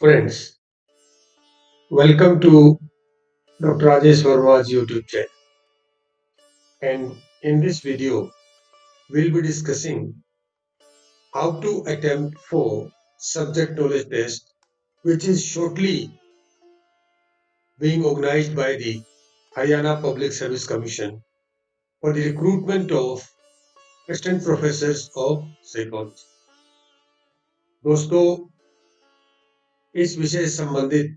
Friends, welcome to Dr. Rajesh Verma's YouTube channel. And in this video, we'll be discussing how to attempt for subject knowledge test, which is shortly being organized by the Haryana Public Service Commission for the recruitment of assistant professors of psychology. दोस्तों, इस विषय से संबंधित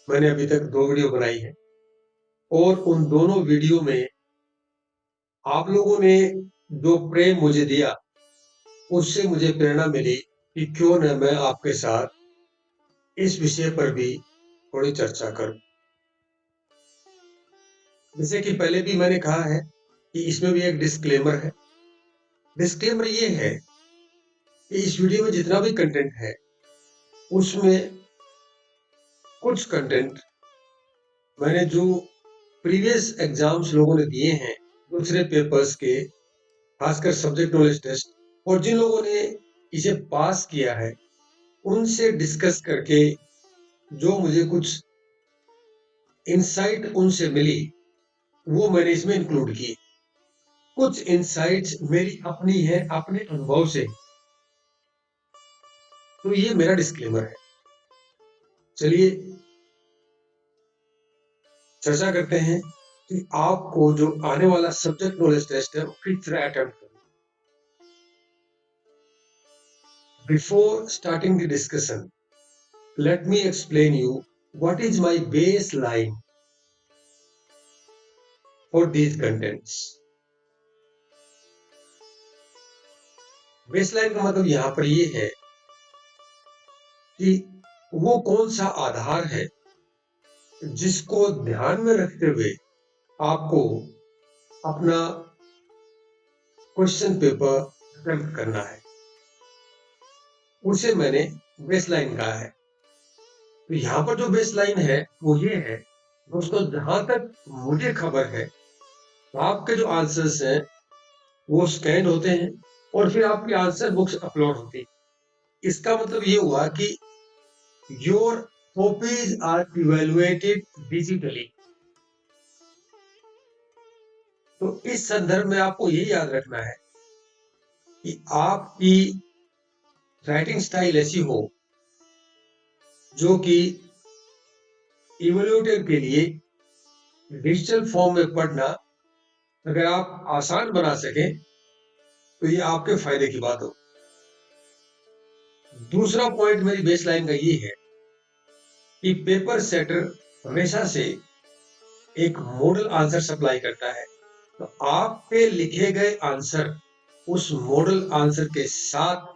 मैंने अभी तक 2 video बनाई है और उन दोनों वीडियो में आप लोगों ने जो प्रेम मुझे दिया उससे मुझे प्रेरणा मिली कि क्यों न मैं आपके साथ इस विषय पर भी थोड़ी चर्चा करूं। जैसे कि पहले भी मैंने कहा है कि इसमें भी एक डिस्क्लेमर है। डिस्क्लेमर ये है कि इस वीडियो में जितना भी कंटेंट है उसमें कुछ कंटेंट मैंने जो प्रीवियस एग्जाम्स लोगों ने दिए हैं दूसरे पेपर्स के, खासकर सब्जेक्ट नॉलेज टेस्ट, और जिन लोगों ने इसे पास किया है उनसे डिस्कस करके जो मुझे कुछ इंसाइट उनसे मिली वो मैंने इसमें इंक्लूड की। कुछ इंसाइट्स मेरी अपनी है, अपने अनुभव से। तो ये मेरा डिस्क्लेमर है। चलिए चर्चा करते हैं कि आपको जो आने वाला सब्जेक्ट नॉलेज टेस्ट है किस तरह अटेम्प्ट करना। Before starting the discussion, let me explain you what is my base line for these contents. Baseline का मतलब यहां पर ये है कि वो कौन सा आधार है जिसको ध्यान में रखते हुए आपको अपना क्वेश्चन पेपर अटेम्प्ट करना है, उसे मैंने बेसलाइन कहा है। तो यहां पर जो बेसलाइन है वो ये है दोस्तों, जहां तक मुझे खबर है आपके जो आंसर्स हैं वो स्कैन होते हैं और फिर आपकी आंसर बुक्स अपलोड होती है। इसका मतलब ये हुआ कि your copies are evaluated digitally. तो इस संदर्भ में आपको ये याद रखना है कि आपकी राइटिंग स्टाइल ऐसी हो जो कि इवेल्यूएटर के लिए डिजिटल फॉर्म में पढ़ना अगर आप आसान बना सकें तो ये आपके फायदे की बात हो। दूसरा पॉइंट मेरी बेसलाइन का ये है कि पेपर सेटर हमेशा से एक मॉडल आंसर सप्लाई करता है। तो आपके लिखे गए आंसर उस मॉडल आंसर के साथ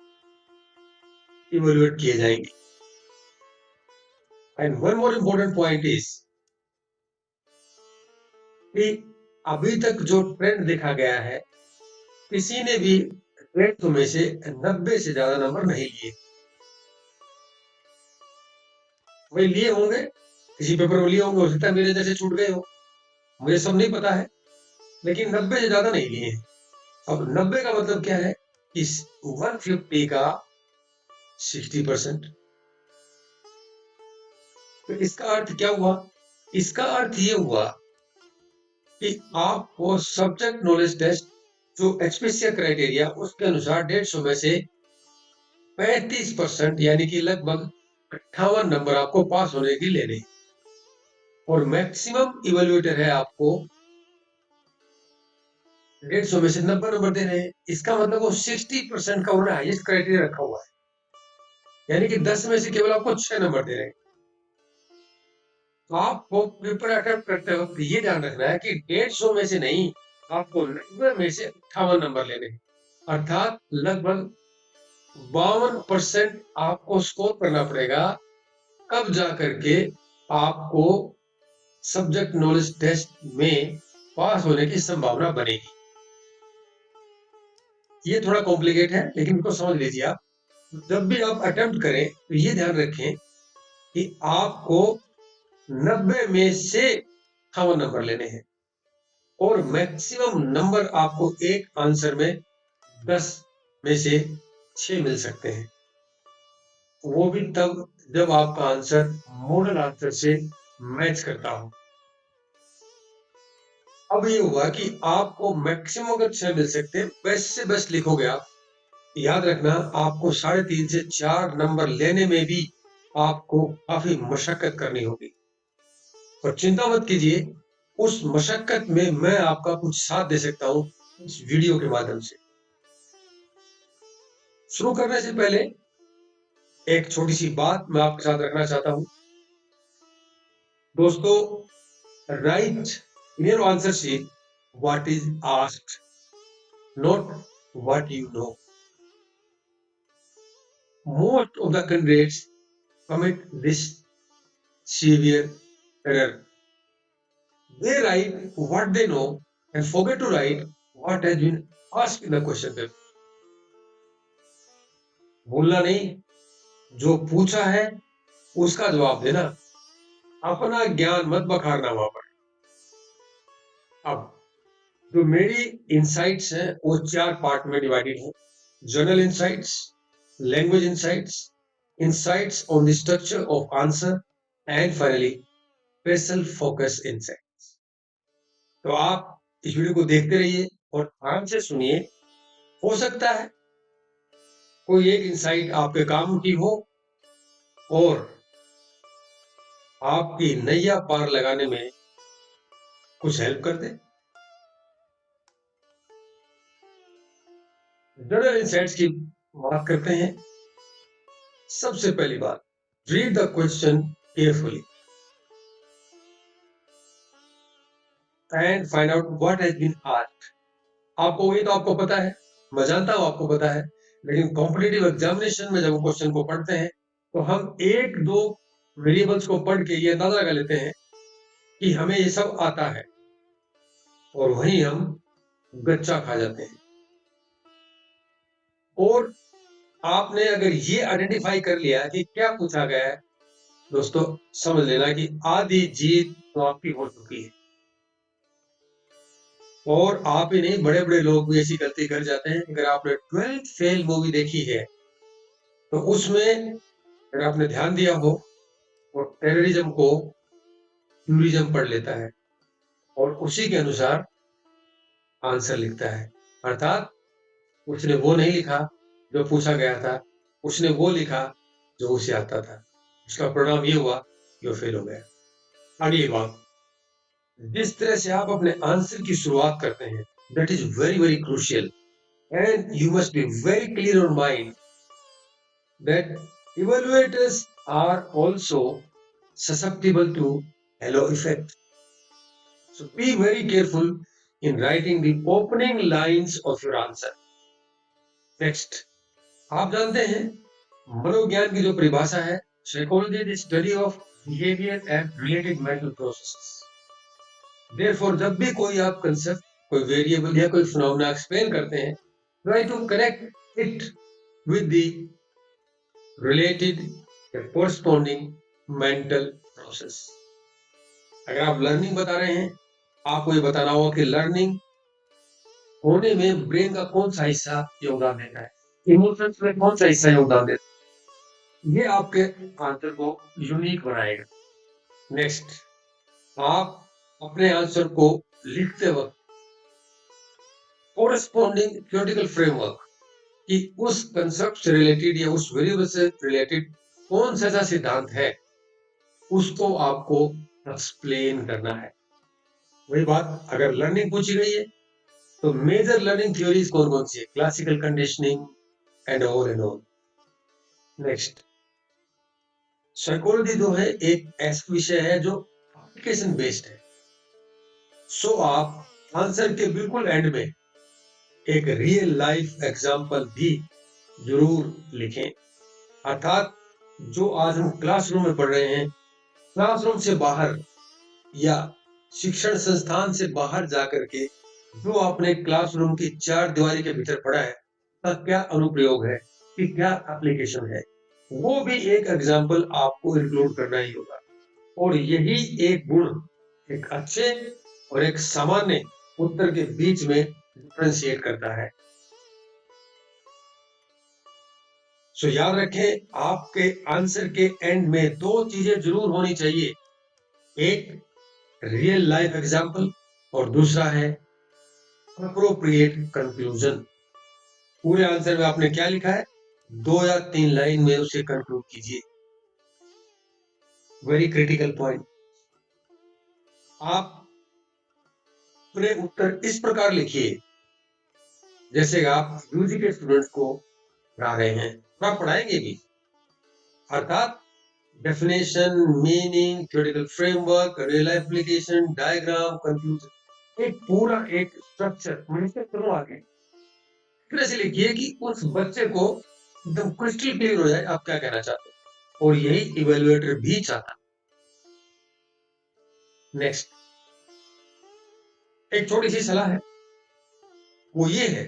इवेल्युएट किए जाएंगे। And one more important point is कि अभी तक जो ट्रेंड देखा गया है, किसी ने भी 150 में से 90 से ज्यादा नंबर नहीं लिए। वही लिए होंगे, किसी पेपर में लिए होंगे, हो सकता है मेरे जैसे छूट गए हो, मुझे सब नहीं पता है, लेकिन 90 से ज्यादा नहीं लिए हैं। अब 90 का मतलब क्या है कि 150 का 60%। तो इसका अर्थ क्या हुआ? इसका अर्थ ये हुआ कि आपको सब्जेक्ट नॉलेज टेस्ट जो HPCR क्राइटेरिया उसके अनुसार 150 में से 35% यानी कि लगभग 58 नंबर आपको पास होने के लेने, और मैक्सिमम इवेल्युएटर है आपको 150 में से 90 नंबर दे रहे हैं। इसका मतलब वो 60% का उन्होंने हाईएस्ट क्राइटेरिया रखा हुआ है, यानी कि 10 में से केवल आपको 6 नंबर दे रहे हैं। तो आपको पेपर अटेम्प्ट करते वक्त ये ध्यान रखना है कि 150 में से नहीं, आपको 90 में से 58 नंबर लेने हैं, अर्थात लगभग 52% आपको स्कोर करना पड़ेगा, कब जा करके आपको सब्जेक्ट नॉलेज टेस्ट में पास होने की संभावना बनेगी। ये थोड़ा कॉम्प्लिकेट है, लेकिन इसको समझ लीजिए आप। जब भी आप अटेम्प्ट करें तो ये ध्यान रखें कि आपको 90 में से 58 नंबर लेने हैं और मैक्सिमम नंबर आपको एक आंसर में 10 में से 6 मिल सकते हैं। वो भी तब जब आपका आंसर मॉडल आंसर से मैच करता हो। अब ये हुआ कि आपको मैक्सिमम अगर 6 मिल सकते हैं, बेस्ट से बेस्ट लिखोगे आप। याद रखना, आपको 3.5 से 4 नंबर लेने में भी आपको काफी मशक्कत करनी होगी। और चिंता मत कीजिए, उस मशक्कत में मैं आपका कुछ साथ दे सकता हूं इस वीडियो के माध्यम से। शुरू करने से पहले एक छोटी सी बात मैं आपके साथ रखना चाहता हूं। दोस्तों, right in your answer sheet what is asked, not what you know. Most of the candidates commit this severe error. They write what they know and forget to write what has been asked in the question paper. भूलना नहीं, जो पूछा है उसका जवाब देना, अपना ज्ञान मत बखारना वहां पर। अब जो मेरी इनसाइट्स हैं वो 4 पार्ट में डिवाइडेड है। General insights, language insights, insights on the structure of answer and finally special focus insights. तो आप इस वीडियो को देखते रहिए और ध्यान से सुनिए। हो सकता है कोई एक इंसाइट आपके काम की हो और आपकी नैया पार लगाने में कुछ हेल्प कर दे। जनरल इंसाइट्स की बात करते हैं। सबसे पहली बात, read the question carefully and find out what has been asked. आपको ये तो आपको पता है, मैं जानता हूं आपको पता है, लेकिन कॉम्पिटिटिव एग्जामिनेशन में जब हम क्वेश्चन को पढ़ते हैं तो हम एक दो वेरिएबल्स को पढ़ के ये अंदाजा लगा लेते हैं कि हमें ये सब आता है और वहीं हम गच्चा खा जाते हैं। और आपने अगर ये आइडेंटिफाई कर लिया कि क्या पूछा गया है, दोस्तों समझ लेना कि आधी जीत तो आपकी हो चुकी है। और आप ही नहीं, बड़े बड़े लोग भी ऐसी गलती कर जाते हैं। अगर आपने 12th फेल मूवी देखी है तो उसमें अगर आपने ध्यान दिया हो, वो टेररिज्म को टूरिज्म पढ़ लेता है और उसी के अनुसार आंसर लिखता है। अर्थात उसने वो नहीं लिखा जो पूछा गया था, उसने वो लिखा जो उसे आता था। उसका परिणाम ये हुआ कि वो फेल हो गया। अगली बात, जिस तरह से आप अपने आंसर की शुरुआत करते हैं, that is very very crucial and you must be very clear on mind that evaluators are also susceptible to halo effect. So be very careful in writing the opening lines of your answer. Next, आप जानते हैं मनोविज्ञान की जो परिभाषा है, psychology is study of behaviour and related mental processes. Therefore जब भी कोई आप कंसेप्ट, कोई वेरिएबल या कोई फिनोमेना एक्सप्लेन करते हैं, try to connect it with the related corresponding mental process. अगर आप लर्निंग बता रहे हैं, आपको ये बताना होगा कि लर्निंग होने में ब्रेन का कौन सा हिस्सा योगदान देता है, इमोशंस में कौन सा हिस्सा योगदान देता है। ये आपके आंसर को यूनिक बनाएगा। नेक्स्ट, आप अपने आंसर को लिखते वक्त कोरस्पॉन्डिंग थ्योरेटिकल फ्रेमवर्क कि उस कंसेप्ट से रिलेटेड या उस वेरिएबल से रिलेटेड कौन सा ऐसा सिद्धांत है, उसको आपको एक्सप्लेन करना है। वही बात, अगर लर्निंग पूछी गई है तो मेजर लर्निंग थ्योरीज कौन कौन सी है, classical conditioning and all. Next, psychology जो है एक ऐसा विषय है जो एप्लीकेशन बेस्ड है। सो आप आंसर के बिल्कुल एंड में एक रियल लाइफ एग्जांपल भी जरूर लिखें। अर्थात जो आज हम क्लासरूम में पढ़ रहे हैं, क्लासरूम से बाहर या शिक्षण संस्थान से बाहर जाकर के जो आपने क्लासरूम की 4 दीवारी के भीतर पढ़ा है, का क्या अनुप्रयोग है, कि क्या एप्लीकेशन है, वो भी एक एग्जाम्पल आपको इंक्लूड करना ही होगा। और यही एक गुण एक अच्छे और एक सामान्य उत्तर के बीच में डिफरेंशिएट करता है। सो याद रखें, आपके आंसर के एंड में दो चीजें जरूर होनी चाहिए, एक रियल लाइफ एग्जाम्पल और दूसरा है अप्रोप्रिएट कंक्लूजन। पूरे आंसर में आपने क्या लिखा है, 2 या 3 लाइन में उसे कंक्लूड कीजिए। Very critical point. आप अपने उत्तर इस प्रकार लिखिए जैसे आप यूजी के स्टूडेंट्स को पढ़ा रहे हैं, आप पढ़ाएंगे भी, अर्थात definition, meaning, theoretical framework, real application, diagram, conclusion, एक पूरा एक स्ट्रक्चर मैंने करो आगे। फिर ऐसे लिखिए कि उस बच्चे को एकदम क्रिस्टल क्लियर हो जाए आप क्या कहना चाहते हैं, और यही इवेल्युएटर भी चाहता है। नेक्स्ट, एक छोटी सी सलाह है, वो ये है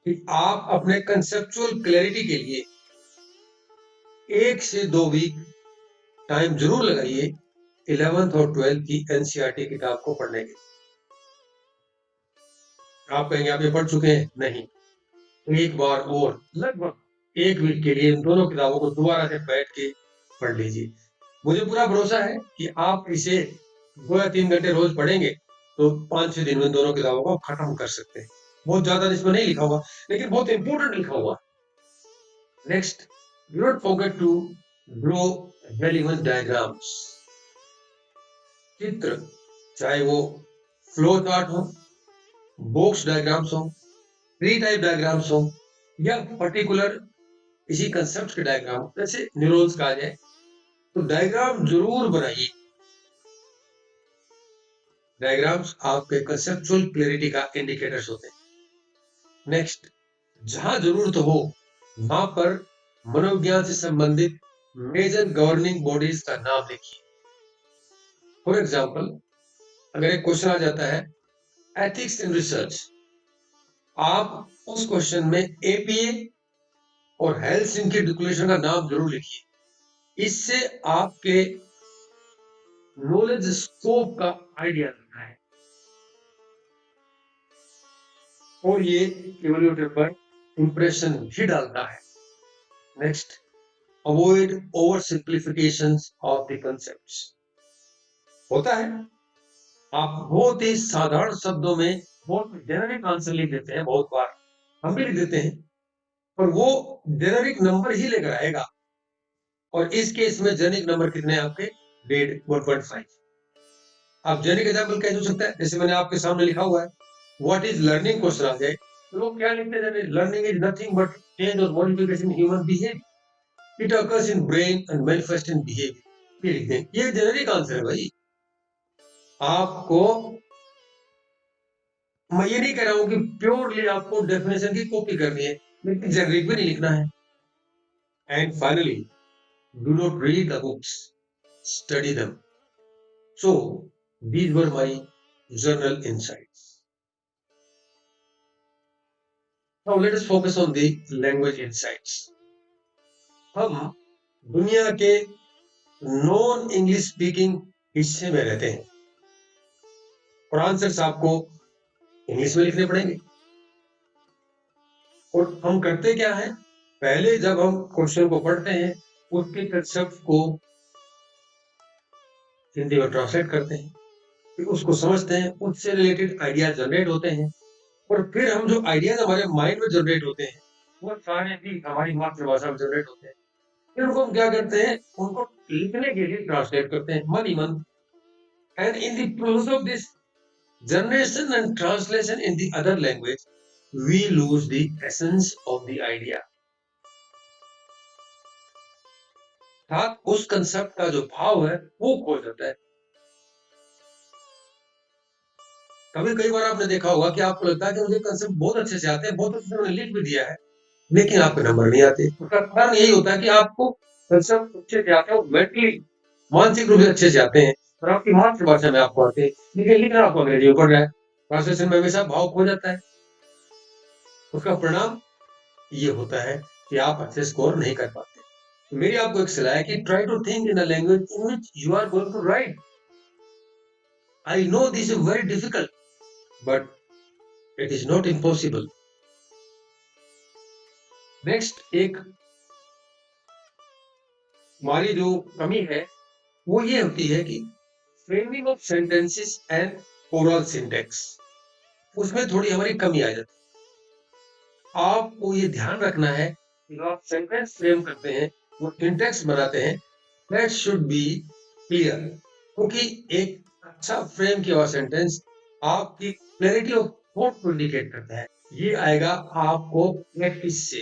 कि आप अपने कंसेप्चुअल क्लैरिटी के लिए 1 से 2 वीक टाइम जरूर लगाइए 11th और 12th की एनसीईआरटी किताब को पढ़ने के। आप कहेंगे आप ये पढ़ चुके हैं, नहीं, एक बार और लगभग 1 वीक के लिए इन दोनों किताबों को दोबारा से बैठ के पढ़ लीजिए। मुझे पूरा भरोसा है कि आप इसे 2 या 3 घंटे रोज पढ़ेंगे तो 5-6 दिन में दोनों किताबों को खत्म कर सकते हैं। बहुत ज्यादा इसमें नहीं लिखा हुआ, लेकिन बहुत इंपॉर्टेंट लिखा हुआ। Next, do not forget to draw relevant diagrams. चित्र, चाहे वो फ्लो चार्ट हो, बॉक्स डायग्राम्स हो, ट्री टाइप डायग्राम्स हो, या पर्टिकुलर किसी कंसेप्ट के डायग्राम, जैसे न्यूरॉन्स का आ जाए, तो डायग्राम जरूर बनाइए। डायग्राम्स आपके कंसेप्चुअल क्लैरिटी का इंडिकेटर्स होते हैं। नेक्स्ट, जहां जरूरत हो वहां पर मनोविज्ञान से संबंधित मेजर गवर्निंग बॉडीज का नाम लिखिए। फॉर एग्जाम्पल, अगर एक क्वेश्चन आ जाता है एथिक्स इन रिसर्च, आप उस क्वेश्चन में एपीए और हेल्सिंकी डिक्लेरेशन का नाम जरूर लिखिए। इससे आपके नॉलेज स्कोप का आइडिया लगता है और ये इवैल्यूएटर पर इंप्रेशन भी डालता है। Next, avoid over simplifications of the concepts. होता है आप बहुत ही साधारण शब्दों में बहुत जेनेरिक आंसर लिख देते हैं, बहुत बार हम भी लिख देते हैं, पर वो जेनेरिक नंबर ही लेकर आएगा, और इस केस में जेनेरिक नंबर कितने हैं आपके, 1.5। आप जेनेरिक एग्जाम्पल कैसे हो सकता है, जैसे मैंने आपके सामने लिखा हुआ है व्हाट इज लर्निंग, क्वेश्चन आ जाए तो लोग क्या लिखते हैं, learning is nothing but change और modification in human behaviour, it occurs in brain and manifest in behaviour, ये लिखते हैं। ये जेनेरिक आंसर है भाई। आपको मैं ये नहीं कह रहा हूं कि प्योरली आपको डेफिनेशन की कॉपी करनी है, लेकिन जेनेरिक भी नहीं लिखना है। And finally, do not read the books, study them. So these were my journal insights. Now let us focus on the language insights. हम दुनिया के नॉन इंग्लिश स्पीकिंग हिस्से में रहते हैं और आंसर्स आपको इंग्लिश में लिखने पड़ेंगे। और हम करते क्या है, पहले जब हम क्वेश्चन को पढ़ते हैं उसके कंसेप्ट को हिंदी में ट्रांसलेट करते हैं, फिर उसको समझते हैं, उससे रिलेटेड आइडिया जनरेट होते हैं, और फिर हम जो आइडियाज हमारे माइंड में जनरेट होते हैं वो सारे भी हमारी मातृभाषा में जनरेट होते हैं। फिर उनको हम क्या करते हैं, उनको लिखने के लिए ट्रांसलेट करते हैं मन ही मन। And in the process of this generation and translation in the other language we lose the essence of the idea. अर्थात उस कंसेप्ट का जो भाव है वो खो जाता है। कई बार आपने देखा होगा कि आपको लगता है कि मुझे कंसेप्ट बहुत अच्छे से आते हैं, बहुत अच्छे से मैंने लिख भी दिया है, लेकिन आपके नंबर नहीं आते। उसका कारण यही होता है कि आपको कंसेप्ट अच्छे से आते हैं, मेंटली मानसिक रूप से अच्छे से आते हैं, और आपकी मातृभाषा में आपको आते हैं, लेकिन लिखना आपको अंग्रेजी में पड़ रहा है, ट्रांसलेशन में हमेशा भाव खो जाता है। उसका परिणाम ये होता है कि आप अच्छे स्कोर नहीं कर पाते। मेरी आपको एक सलाह है कि try to think in a language in which you are going to write. I know this is very difficult but it is not impossible. Next, एक हमारी जो कमी है वो ये होती है कि framing of sentences and oral syntax, उसमें थोड़ी हमारी कमी आ जाती है। आपको ये ध्यान रखना है कि जो आप सेंटेंस फ्रेम करते हैं, वो सिंटेक्स बनाते हैं, दैट शुड बी क्लियर, क्योंकि एक अच्छा फ्रेम किया हुआ सेंटेंस आपकी क्लैरिटी ऑफ थॉट को इंडिकेट करता है। ये आएगा आपको प्रैक्टिस से।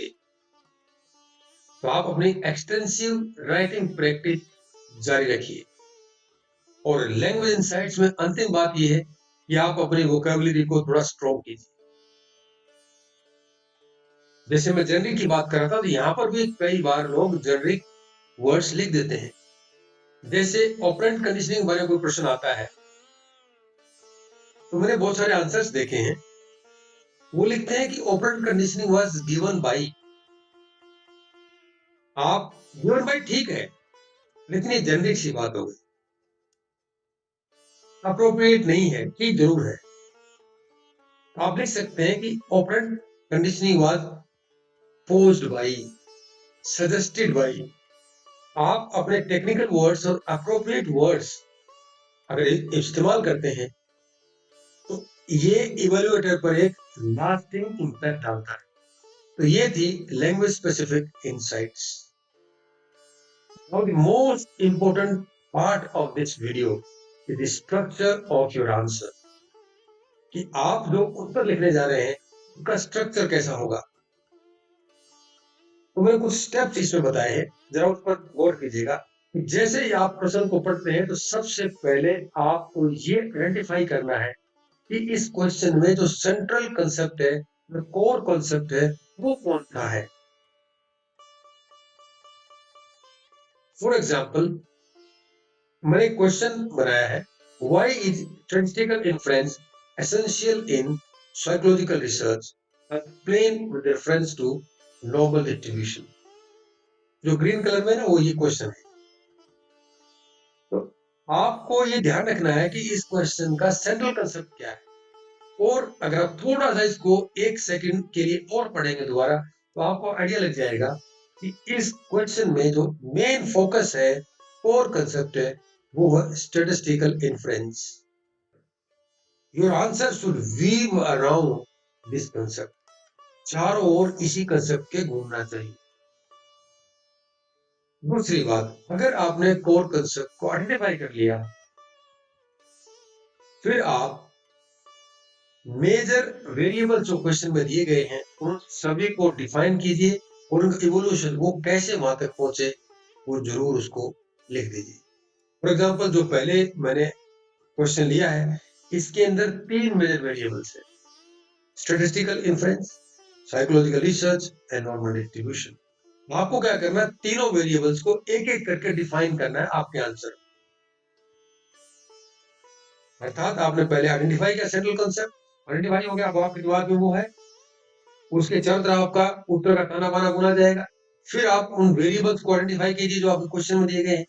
तो आप अपनी एक्सटेंसिव राइटिंग प्रैक्टिस जारी रखिए। और लैंग्वेज इनसाइट्स में अंतिम बात यह है कि आप अपनी वोकैबुलरी को थोड़ा स्ट्रॉन्ग कीजिए। जैसे मैं जेनरिक की बात कर रहा था, तो यहाँ पर भी कई बार लोग जेनरिक वर्ड्स लिख देते हैं। जैसे ऑपरेंट कंडीशनिंग बारे में कोई प्रश्न आता है, तो मैंने बहुत सारे आंसर्स देखे हैं, वो लिखते हैं कि operant conditioning was given by. आप गिवन बाय ठीक है, लेकिन ये जेनरिक सी बात हो गई, अप्रोप्रिएट नहीं है, ठीक जरूर है। आप लिख सकते हैं कि operant conditioning was posed by, suggested by. आप अपने टेक्निकल वर्ड्स और अप्रोप्रिएट वर्ड्स अगर इस्तेमाल करते हैं, तो ये इवेल्युएटर पर एक लास्टिंग इंपैक्ट डालता है। तो ये थी language specific insights. Now the most important part of this video is the structure of your answer, कि आप जो उत्तर लिखने जा रहे हैं उसका स्ट्रक्चर कैसा होगा। तो मैंने कुछ स्टेप्स इसमें बताए हैं, जरा उस पर गौर कीजिएगा। जैसे ही आप प्रश्न को पढ़ते हैं, तो सबसे पहले आपको ये आइडेंटिफाई करना है कि इस क्वेश्चन में जो सेंट्रल कंसेप्ट है, जो कोर कंसेप्ट है, वो कौन सा है। फॉर एग्जाम्पल, मैंने क्वेश्चन बनाया है, why is statistical inference essential in psychological research, explain with reference to normal distribution. जो ग्रीन कलर में है ना, वो ये क्वेश्चन है। तो आपको ये ध्यान रखना है कि इस क्वेश्चन का सेंट्रल कंसेप्ट क्या है। और अगर आप थोड़ा सा इसको एक सेकंड के लिए और पढ़ेंगे दोबारा, तो आपको आइडिया लग जाएगा कि इस क्वेश्चन में जो मेन फोकस है, कोर कंसेप्ट है, वो है statistical inference. Your answer should weave around this concept, चारों ओर इसी कंसेप्ट के घूमना चाहिए। दूसरी बात, अगर आपने कोर कंसेप्ट को आइडेंटिफाई कर लिया, फिर आप मेजर वेरिएबल जो क्वेश्चन में दिए गए हैं, उन सभी को डिफाइन कीजिए और उनका इवोल्यूशन, वो कैसे वहां तक पहुंचे, वो जरूर उसको लिख दीजिए। फॉर एग्जांपल, जो पहले मैंने क्वेश्चन लिया है, इसके अंदर 3 मेजर वेरिएबल्स है, statistical inference, psychological research and normal distribution. आपको क्या करना है, तीनों वेरिएबल्स को एक एक करके डिफाइन करना है आपके आंसर। अर्थात आपने पहले आइडेंटिफाई किया सेंट्रल कंसेप्ट, आइडेंटिफाई हो गया, अब आपके दिमाग में वो है, उसके चारों तरफ आपका उत्तर का ताना बाना बुना जाएगा। फिर आप उन वेरिएबल्स को आइडेंटिफाई कीजिए जो आपके क्वेश्चन में दिए गए हैं,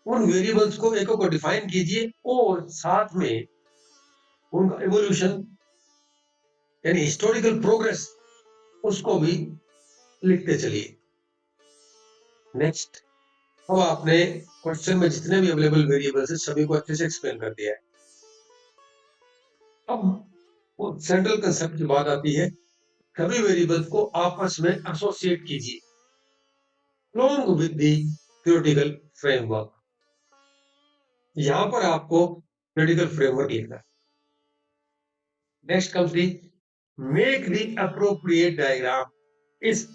उन वेरिएबल्स को एक को डिफाइन कीजिए और साथ में उनका इवोल्यूशन यानी हिस्टोरिकल प्रोग्रेस, उसको भी लिखते चलिए। नेक्स्ट, अब आपने क्वेश्चन में जितने भी अवेलेबल वेरिएबल्स हैं, सभी को अच्छे से एक्सप्लेन कर दिया है। अब वो सेंट्रल कंसेप्ट की बात आती है, सभी वेरिएबल्स को आपस में एसोसिएट कीजिए along with the theoretical framework। यहां पर आपको theoretical framework लिखना है। Next comes the make the appropriate diagram। इस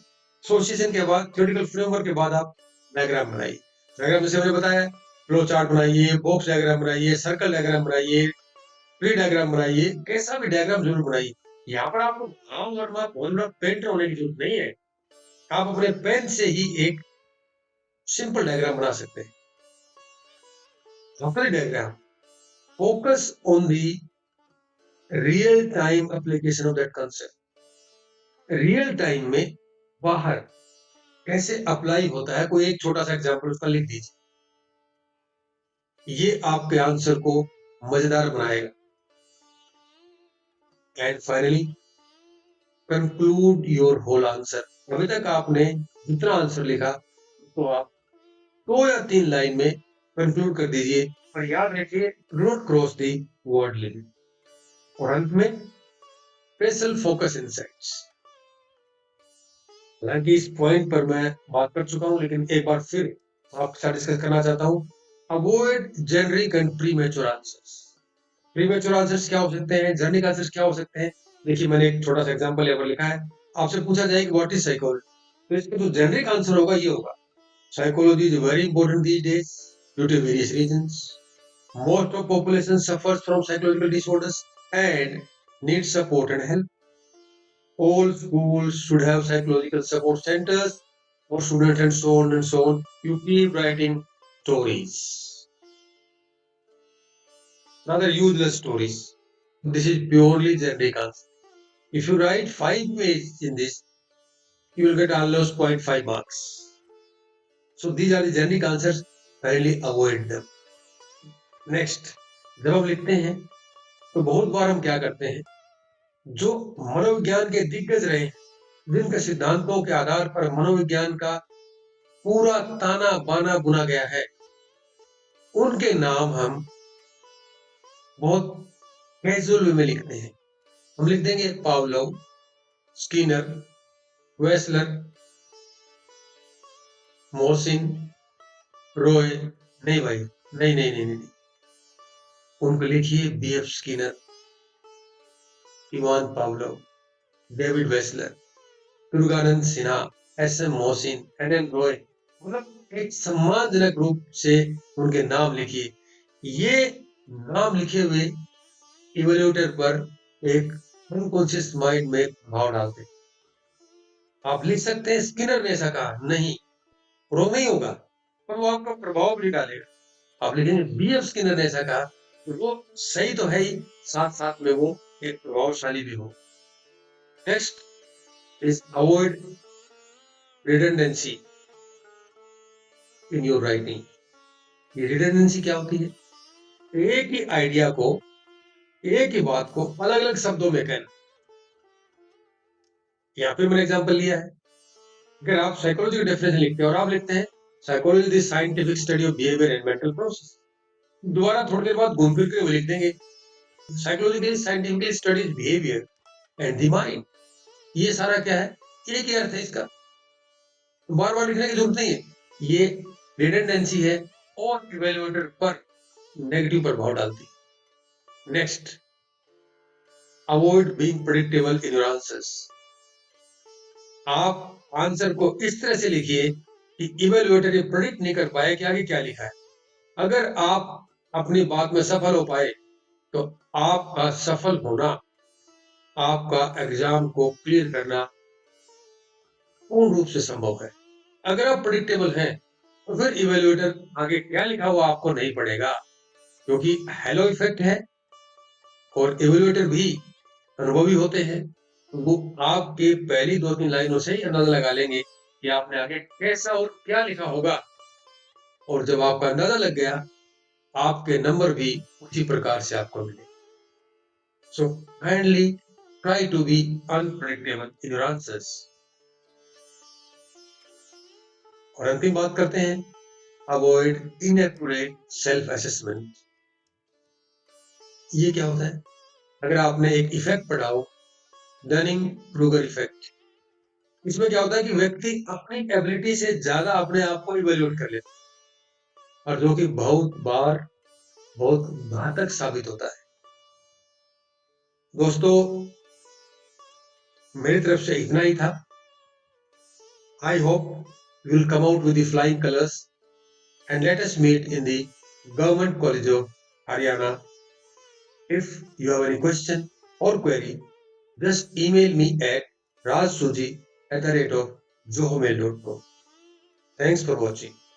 एसोसिएशन के बाद, theoretical framework के बाद आप डायग्राम बनाइए। डायग्राम जैसे मैंने बताया, फ्लो चार्ट बनाइए, बॉक्स डायग्राम बनाइए, सर्कल डायग्राम बनाइए, ट्री डायग्राम बनाइए, कैसा भी डायग्राम जरूर बनाइए। यहाँ पर आपको भाव और बहुत बड़ा पेंटर होने की जरूरत नहीं है, आप अपने पेन से ही एक सिंपल डायग्राम बना सकते हैं। Diagram focus on the real time application of that concept. Real time में बाहर कैसे अप्लाई होता है, कोई एक छोटा सा एग्जांपल उसका लिख दीजिए, ये आपके आंसर को मजेदार बनाएगा। And finally conclude your whole answer. अभी तक आपने जितना आंसर लिखा, तो आप 2 या 3 लाइन में कंक्लूड कर दीजिए और याद रखिए do not cross the word limit. और अंत में स्पेशल फोकस इनसाइट्स। हालांकि इस पॉइंट पर मैं बात कर चुका हूं, लेकिन एक बार फिर आपके साथ डिस्कस करना चाहता हूं। Avoid generic and premature answers. Premature answers क्या हो सकते हैं, जेनरिक आंसर्स क्या हो सकते हैं? देखिए, मैंने एक छोटा सा एग्जांपल यहाँ पर लिखा है। आपसे पूछा जाए कि व्हाट इज साइकोलॉजी, तो इसका जो जेनरिक आंसर होगा ये होगा, psychology is very important these days due to various reasons. Most of population suffers from psychological disorders and needs support and help. All schools should have psychological support centers for students and so on and so on. You keep writing stories. Rather useless stories. This is purely generic answer. If you write 5 pages in this, you will get almost 0.5 marks. So these are the generic answers. Kindly avoid them. Next, जब हम लिखते हैं तो बहुत बार हम क्या करते हैं, जो मनोविज्ञान के दिग्गज रहे, जिनके सिद्धांतों के आधार पर मनोविज्ञान का पूरा ताना बाना बुना गया है, उनके नाम हम बहुत कैजुअल वे में लिखते हैं। हम लिख देंगे Pavlov, Skinner, Wechsler, Mohsin, Roy. नहीं भाई, नहीं नहीं नहीं नहीं, उनको लिखिए BF Skinner, Ivan Pavlov, David Wechsler, Durganand Sinha, SM Mohsin, NN Roy. मतलब एक सम्मानजनक रूप से उनके नाम लिखिए। ये नाम लिखे हुए इवैल्यूएटर पर एक अनकॉन्शियस माइंड में प्रभाव डालते। आप लिख सकते हैं स्किनर ने ऐसा कहा, नहीं, रॉन्ग नहीं होगा, पर वो आपका प्रभाव भी डालेगा। आप लिखेंगे बीएफ स्किनर ने ऐसा कहा, तो वो सही तो है ही, साथ साथ में वो एक प्रभावशाली भी हो। Next is avoid redundancy in your writing. ये redundancy क्या होती है? एक ही आइडिया को, एक ही बात को अलग अलग शब्दों में कहना। यहाँ पे मैंने एग्जांपल लिया है। अगर आप साइकोलॉजी की डेफिनेशन लिखते हैं और आप लिखते हैं psychology is scientific study of behaviour and mental process, दोबारा थोड़ी देर बाद घूम फिर के वो लिख देंगे psychology is scientifically studies behaviour and the mind. ये सारा क्या है, एक ही अर्थ है इसका, बार बार लिखने की जरूरत नहीं है। ये रिडंडेंसी है और इवैल्यूएटर पर नेगेटिव प्रभाव डालती है। Next, avoid being predictable in your answers. आप आंसर को इस तरह से लिखिए कि इवैल्यूएटर ये प्रेडिक्ट नहीं कर पाए कि आगे क्या लिखा है। अगर आप अपनी बात में सफल हो पाए तो आपका सफल होना, आपका एग्जाम को क्लियर करना पूर्ण रूप से संभव है। अगर आप प्रेडिक्टेबल हैं तो फिर इवैल्यूएटर आगे क्या लिखा हुआ आपको नहीं पड़ेगा, क्योंकि हेलो इफेक्ट है और इवैल्यूएटर भी अनुभवी होते हैं। वो आपके पहली 2-3 लाइनों से ही अंदाजा लगा लेंगे कि आपने आगे कैसा और क्या लिखा होगा, और जब आपका अंदाजा लग गया, आपके नंबर भी उसी प्रकार से आपको मिले। So kindly try to be unpredictable in your answers. और अंतिम बात करते हैं, अवॉइड इनएक्यूरेट सेल्फ असेसमेंट। ये क्या होता है? अगर आपने एक इफेक्ट पढ़ा हो, डनिंग-क्रूगर इफेक्ट, इसमें क्या होता है कि व्यक्ति अपनी एबिलिटी से ज्यादा अपने आप को इवैल्यूएट कर लेता है, और जो कि बहुत बार बहुत घातक साबित होता है। दोस्तों, मेरी तरफ से इतना ही था। I hope you will come out with the flying colors, and let us meet in the Government College of Haryana. If you have any question or query, just email me at rajsuji@johmail.com. Thanks for watching.